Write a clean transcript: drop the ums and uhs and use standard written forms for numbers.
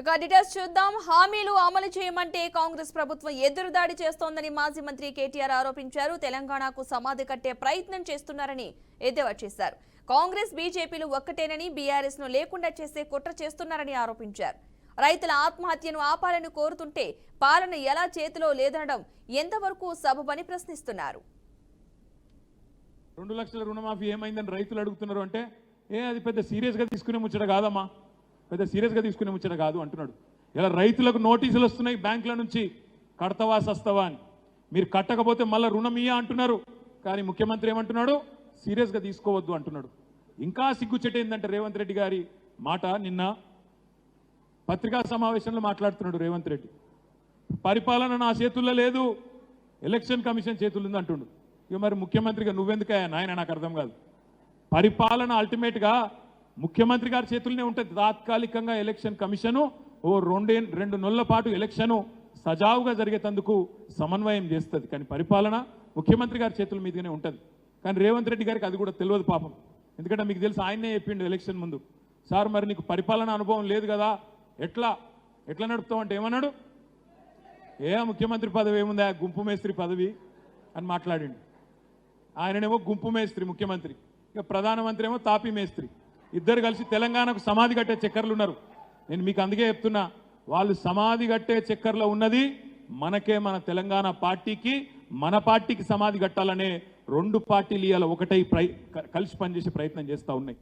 ఇక డీటెయిల్స్ చూద్దాం. హామీలు అమలు చేయమంటే కాంగ్రెస్ ప్రభుత్వం ఎదురుదాడి చేస్తోందని మాజీ మంత్రి కేటీఆర్ ఆరోపించారు. తెలంగాణకు సమాధి కట్టే ప్రయత్నం చేస్తున్నారని ఎద్దేవా చేశారు. కాంగ్రెస్ బీజేపీలు ఒక్కటేనని, బీఆర్ఎస్ ను లేకుండా చేసే కుట్ర చేస్తున్నారని ఆరోపించారు. రైతుల ఆత్మహత్యను ఆపాలని కోరుతుంటే పాలన ఎలా చేతిలో లేదనడం ఎంతవరకు సబబని ప్రశ్నిస్తున్నారు. 2 లక్షల రుణమాఫీ ఏమైందని రైతులు అడుగుతున్నారు అంటే అది పెద్ద సీరియస్గా తీసుకునే ముచ్చట కాదమ్మా, పెద్ద సీరియస్గా తీసుకునే ముచ్చట కాదు అంటున్నాడు. ఇలా రైతులకు నోటీసులు వస్తున్నాయి బ్యాంకుల నుంచి, కడతవా సస్తవా అని. మీరు కట్టకపోతే మళ్ళీ రుణం ఇయ్య అంటున్నారు. కానీ ముఖ్యమంత్రి ఏమంటున్నాడు? సీరియస్గా తీసుకోవద్దు అంటున్నాడు. ఇంకా సిగ్గుచెట్టు ఏంటంటే రేవంత్ రెడ్డి గారి మాట నిన్న పత్రికా సమావేశంలో మాట్లాడుతున్నాడు రేవంత్ రెడ్డి. పరిపాలన నా చేతుల్లో లేదు, ఎలక్షన్ కమిషన్ చేతుల్లో ఉంది అంటుండు. ఇక మరి ముఖ్యమంత్రిగా నువ్వెందుకయ్యా నాయన? నాకు అర్థం కాదు. పరిపాలన అల్టిమేట్గా ముఖ్యమంత్రి గారి చేతుల్లోనే ఉంటుంది. తాత్కాలికంగా ఎలక్షన్ కమిషను ఓ 2 నెలల పాటు ఎలక్షను సజావుగా జరిగేందుకు సమన్వయం చేస్తుంది. కానీ పరిపాలన ముఖ్యమంత్రి గారి చేతుల మీదనే ఉంటుంది. కానీ రేవంత్ రెడ్డి గారికి అది కూడా తెలియదు పాపం. ఎందుకంటే మీకు తెలుసు, ఆయనే చెప్పిండు ఎలక్షన్ ముందు, సార్ మరి నీకు పరిపాలన అనుభవం లేదు కదా, ఎట్లా నడుపుతావు అంటే ఏమన్నాడు? ముఖ్యమంత్రి పదవి ఏముందా, గుంపు మేస్త్రి పదవి అని మాట్లాడిండు. ఆయననేమో గుంపు మేస్త్రి ముఖ్యమంత్రి, ఇక ప్రధానమంత్రి ఏమో తాపీ మేస్త్రి. ఇద్దరు కలిసి తెలంగాణకు సమాధి కట్టే చక్కర్లు ఉన్నారు. నేను మీకు అందుకే చెప్తున్నా, వాళ్ళు సమాధి కట్టే చక్కర్లో ఉన్నది మనకే, మన తెలంగాణ పార్టీకి, మన పార్టీకి సమాధి కట్టాలనే 2 పార్టీలు ఇవాళ ఒకటై కలిసి పనిచేసే ప్రయత్నం చేస్తూ ఉన్నాయి.